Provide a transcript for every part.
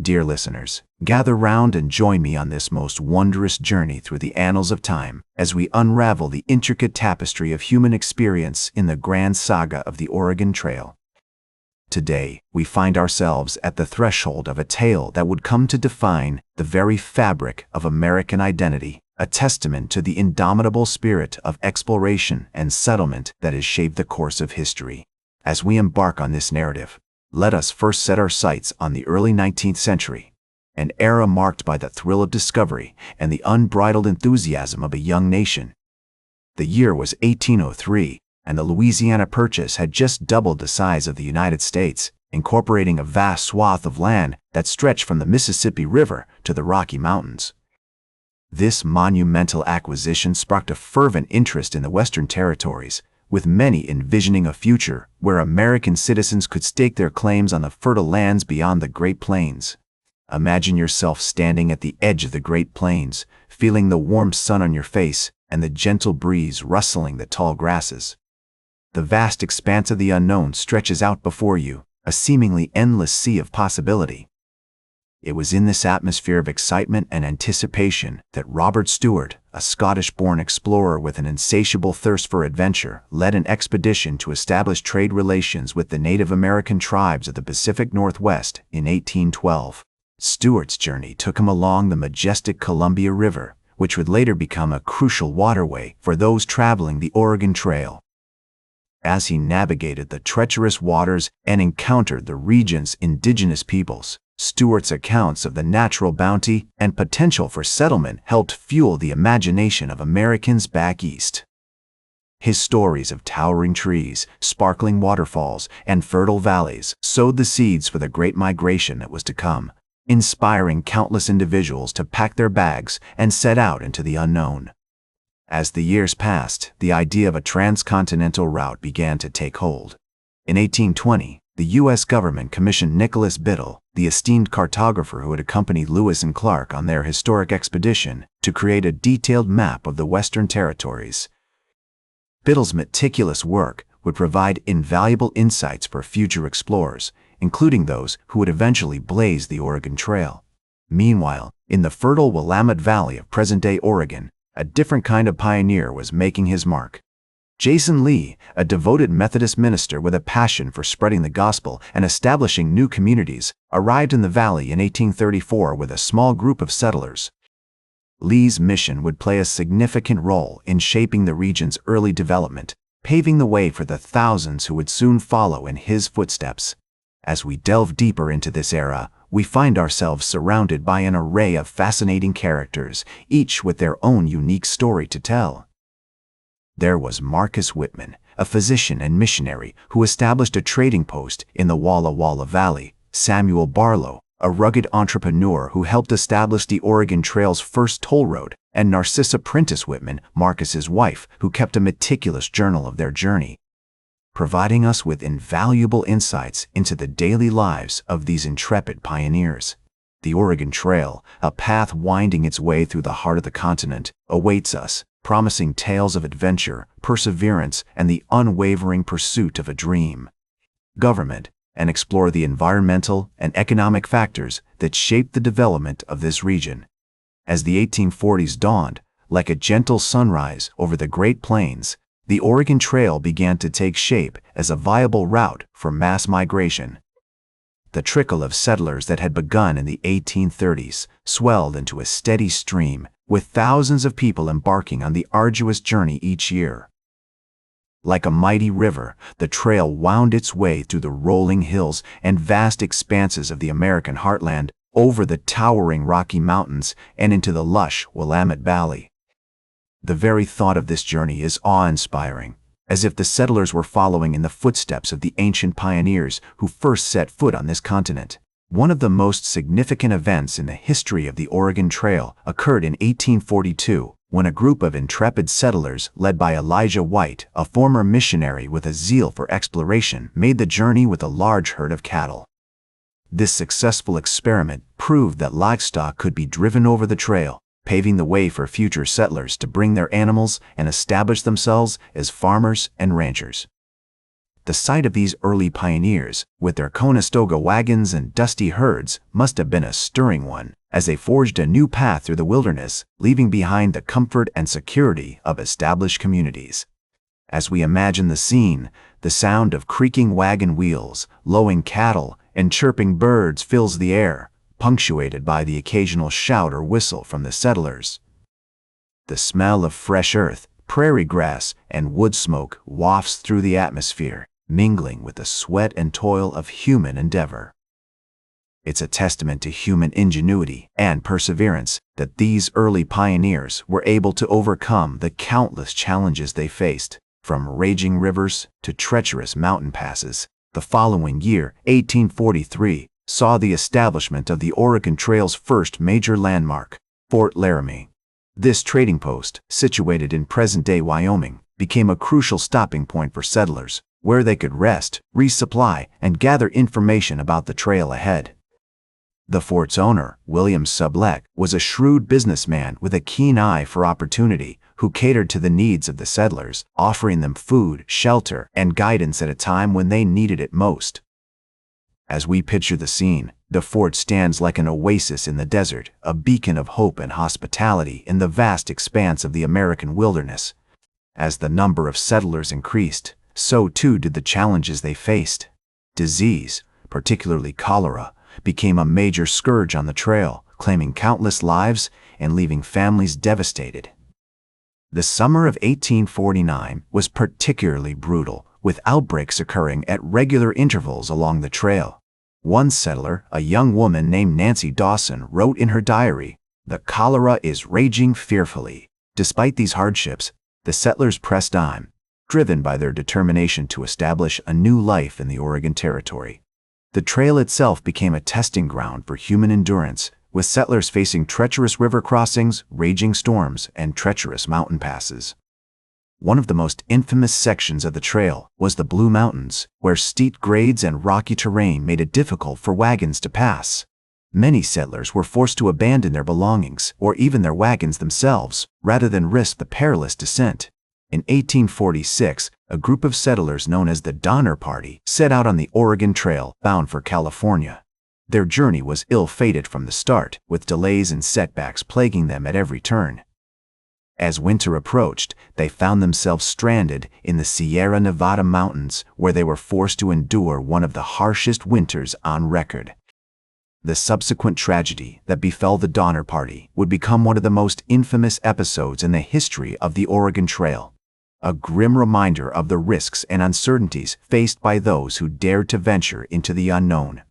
Dear listeners, gather round and join me on this most wondrous journey through the annals of time as we unravel the intricate tapestry of human experience in the grand saga of the Oregon Trail. Today, we find ourselves at the threshold of a tale that would come to define the very fabric of American identity, a testament to the indomitable spirit of exploration and settlement that has shaped the course of history. As we embark on this narrative, let us first set our sights on the early 19th century, an era marked by the thrill of discovery and the unbridled enthusiasm of a young nation. The year was 1803, and the Louisiana Purchase had just doubled the size of the United States, incorporating a vast swath of land that stretched from the Mississippi River to the Rocky Mountains. This monumental acquisition sparked a fervent interest in the Western Territories, with many envisioning a future where American citizens could stake their claims on the fertile lands beyond the Great Plains. Imagine yourself standing at the edge of the Great Plains, feeling the warm sun on your face and the gentle breeze rustling the tall grasses. The vast expanse of the unknown stretches out before you, a seemingly endless sea of possibility. It was in this atmosphere of excitement and anticipation that Robert Stewart, a Scottish-born explorer with an insatiable thirst for adventure, led an expedition to establish trade relations with the Native American tribes of the Pacific Northwest in 1812. Stewart's journey took him along the majestic Columbia River, which would later become a crucial waterway for those traveling the Oregon Trail. As he navigated the treacherous waters and encountered the region's indigenous peoples, Stewart's accounts of the natural bounty and potential for settlement helped fuel the imagination of Americans back east. His stories of towering trees, sparkling waterfalls, and fertile valleys sowed the seeds for the great migration that was to come, inspiring countless individuals to pack their bags and set out into the unknown. As the years passed, the idea of a transcontinental route began to take hold. In 1820, the U.S. government commissioned Nicholas Biddle, the esteemed cartographer who had accompanied Lewis and Clark on their historic expedition, to create a detailed map of the Western Territories. Biddle's meticulous work would provide invaluable insights for future explorers, including those who would eventually blaze the Oregon Trail. Meanwhile, in the fertile Willamette Valley of present-day Oregon, a different kind of pioneer was making his mark. Jason Lee, a devoted Methodist minister with a passion for spreading the gospel and establishing new communities, arrived in the valley in 1834 with a small group of settlers. Lee's mission would play a significant role in shaping the region's early development, paving the way for the thousands who would soon follow in his footsteps. As we delve deeper into this era, we find ourselves surrounded by an array of fascinating characters, each with their own unique story to tell. There was Marcus Whitman, a physician and missionary who established a trading post in the Walla Walla Valley, Samuel Barlow, a rugged entrepreneur who helped establish the Oregon Trail's first toll road, and Narcissa Prentice Whitman, Marcus's wife, who kept a meticulous journal of their journey, providing us with invaluable insights into the daily lives of these intrepid pioneers. The Oregon Trail, a path winding its way through the heart of the continent, awaits us, promising tales of adventure, perseverance, and the unwavering pursuit of a dream. Government, and explore the environmental and economic factors that shaped the development of this region. As the 1840s dawned, like a gentle sunrise over the Great Plains, the Oregon Trail began to take shape as a viable route for mass migration. The trickle of settlers that had begun in the 1830s swelled into a steady stream, with thousands of people embarking on the arduous journey each year. Like a mighty river, the trail wound its way through the rolling hills and vast expanses of the American heartland, over the towering Rocky Mountains and into the lush Willamette Valley. The very thought of this journey is awe-inspiring, as if the settlers were following in the footsteps of the ancient pioneers who first set foot on this continent. One of the most significant events in the history of the Oregon Trail occurred in 1842, when a group of intrepid settlers led by Elijah White, a former missionary with a zeal for exploration, made the journey with a large herd of cattle. This successful experiment proved that livestock could be driven over the trail, paving the way for future settlers to bring their animals and establish themselves as farmers and ranchers. The sight of these early pioneers, with their Conestoga wagons and dusty herds, must have been a stirring one, as they forged a new path through the wilderness, leaving behind the comfort and security of established communities. As we imagine the scene, the sound of creaking wagon wheels, lowing cattle, and chirping birds fills the air, punctuated by the occasional shout or whistle from the settlers. The smell of fresh earth, prairie grass, and wood smoke wafts through the atmosphere, mingling with the sweat and toil of human endeavor. It's a testament to human ingenuity and perseverance that these early pioneers were able to overcome the countless challenges they faced, from raging rivers to treacherous mountain passes. The following year, 1843, saw the establishment of the Oregon Trail's first major landmark, Fort Laramie. This trading post, situated in present-day Wyoming, became a crucial stopping point for settlers, where they could rest, resupply, and gather information about the trail ahead. The fort's owner, William Sublette, was a shrewd businessman with a keen eye for opportunity, who catered to the needs of the settlers, offering them food, shelter, and guidance at a time when they needed it most. As we picture the scene, the fort stands like an oasis in the desert, a beacon of hope and hospitality in the vast expanse of the American wilderness. As the number of settlers increased, so too did the challenges they faced. Disease, particularly cholera, became a major scourge on the trail, claiming countless lives and leaving families devastated. The summer of 1849 was particularly brutal, with outbreaks occurring at regular intervals along the trail. One settler, a young woman named Nancy Dawson, wrote in her diary, "The cholera is raging fearfully." Despite these hardships, the settlers pressed on, driven by their determination to establish a new life in the Oregon Territory. The trail itself became a testing ground for human endurance, with settlers facing treacherous river crossings, raging storms, and treacherous mountain passes. One of the most infamous sections of the trail was the Blue Mountains, where steep grades and rocky terrain made it difficult for wagons to pass. Many settlers were forced to abandon their belongings, or even their wagons themselves, rather than risk the perilous descent. In 1846, a group of settlers known as the Donner Party set out on the Oregon Trail, bound for California. Their journey was ill-fated from the start, with delays and setbacks plaguing them at every turn. As winter approached, they found themselves stranded in the Sierra Nevada mountains, where they were forced to endure one of the harshest winters on record. The subsequent tragedy that befell the Donner Party would become one of the most infamous episodes in the history of the Oregon Trail, a grim reminder of the risks and uncertainties faced by those who dared to venture into the unknown.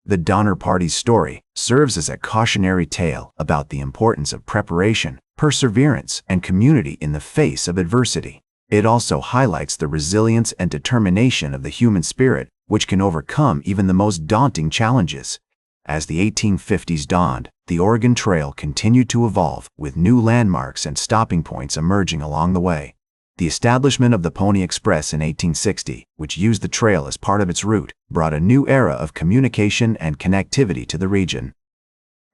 The Donner Party's story serves as a cautionary tale about the importance of preparation, perseverance, and community in the face of adversity. It also highlights the resilience and determination of the human spirit, which can overcome even the most daunting challenges. As the 1850s dawned, the Oregon Trail continued to evolve, with new landmarks and stopping points emerging along the way. The establishment of the Pony Express in 1860, which used the trail as part of its route, brought a new era of communication and connectivity to the region.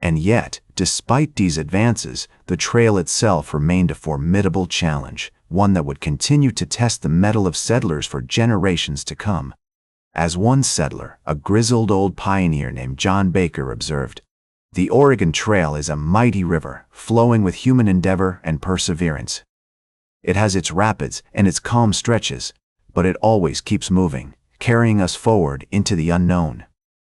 And yet, despite these advances, the trail itself remained a formidable challenge, one that would continue to test the mettle of settlers for generations to come. As one settler, a grizzled old pioneer named John Baker, observed, "The Oregon Trail is a mighty river, flowing with human endeavor and perseverance. It has its rapids and its calm stretches, but it always keeps moving, carrying us forward into the unknown."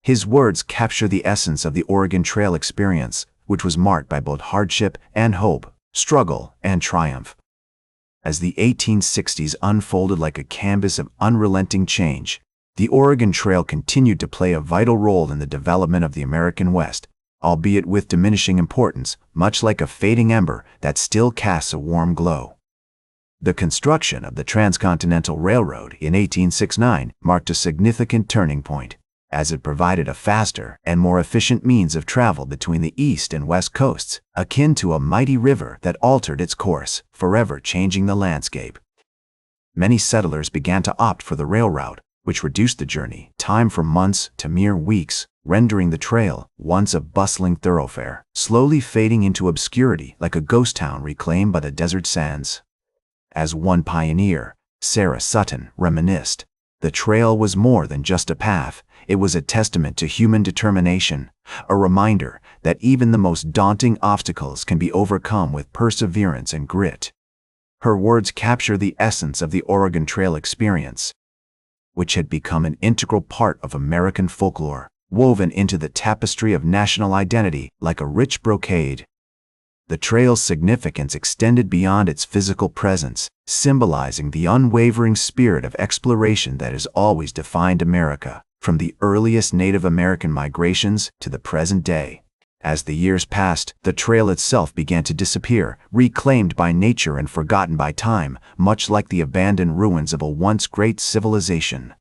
His words capture the essence of the Oregon Trail experience, which was marked by both hardship and hope, struggle and triumph. As the 1860s unfolded like a canvas of unrelenting change, the Oregon Trail continued to play a vital role in the development of the American West, albeit with diminishing importance, much like a fading ember that still casts a warm glow. The construction of the Transcontinental Railroad in 1869 marked a significant turning point, as it provided a faster and more efficient means of travel between the east and west coasts, akin to a mighty river that altered its course, forever changing the landscape. Many settlers began to opt for the railroad, which reduced the journey time from months to mere weeks, rendering the trail, once a bustling thoroughfare, slowly fading into obscurity like a ghost town reclaimed by the desert sands. As one pioneer, Sarah Sutton, reminisced, The trail was more than just a path. It was a testament to human determination, a reminder that even the most daunting obstacles can be overcome with perseverance and grit. Her words capture the essence of the Oregon Trail experience, which had become an integral part of American folklore, woven into the tapestry of national identity like a rich brocade. The trail's significance extended beyond its physical presence, symbolizing the unwavering spirit of exploration that has always defined America, from the earliest Native American migrations to the present day. As the years passed, the trail itself began to disappear, reclaimed by nature and forgotten by time, much like the abandoned ruins of a once great civilization.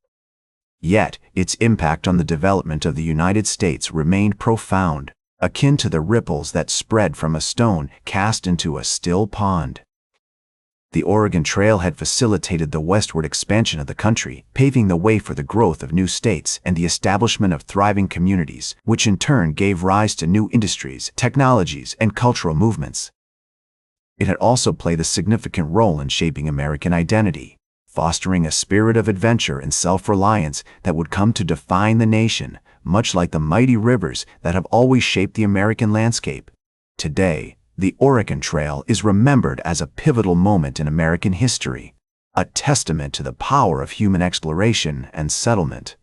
Yet, its impact on the development of the United States remained profound, akin to the ripples that spread from a stone cast into a still pond. The Oregon Trail had facilitated the westward expansion of the country, paving the way for the growth of new states and the establishment of thriving communities, which in turn gave rise to new industries, technologies, and cultural movements. It had also played a significant role in shaping American identity, fostering a spirit of adventure and self-reliance that would come to define the nation, much like the mighty rivers that have always shaped the American landscape. Today, the Oregon Trail is remembered as a pivotal moment in American history, a testament to the power of human exploration and settlement.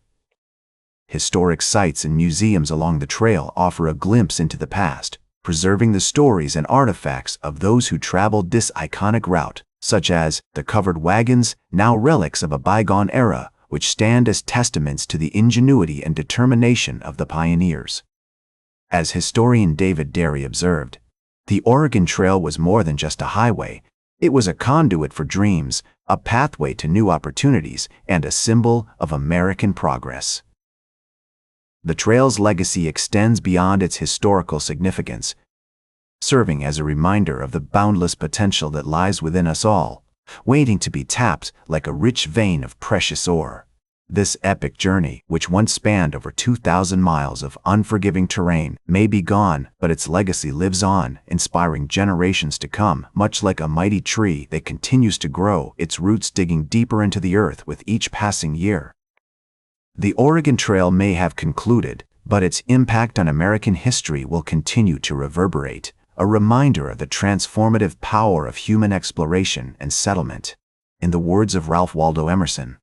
Historic sites and museums along the trail offer a glimpse into the past, preserving the stories and artifacts of those who traveled this iconic route, such as the covered wagons, now relics of a bygone era, which stand as testaments to the ingenuity and determination of the pioneers. As historian David Derry observed, the Oregon Trail was more than just a highway. It was a conduit for dreams, a pathway to new opportunities, and a symbol of American progress. The trail's legacy extends beyond its historical significance, serving as a reminder of the boundless potential that lies within us all, waiting to be tapped like a rich vein of precious ore. This epic journey, which once spanned over 2,000 miles of unforgiving terrain, may be gone, but its legacy lives on, inspiring generations to come, much like a mighty tree that continues to grow, its roots digging deeper into the earth with each passing year. The Oregon Trail may have concluded, but its impact on American history will continue to reverberate, a reminder of the transformative power of human exploration and settlement. In the words of Ralph Waldo Emerson,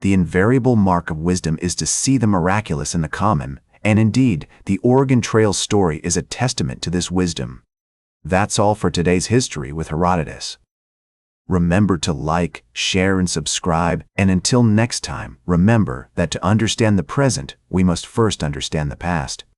"The invariable mark of wisdom is to see the miraculous in the common," and indeed, the Oregon Trail story is a testament to this wisdom. That's all for today's History with Herodotus. Remember to like, share, and subscribe, and until next time, remember that to understand the present, we must first understand the past.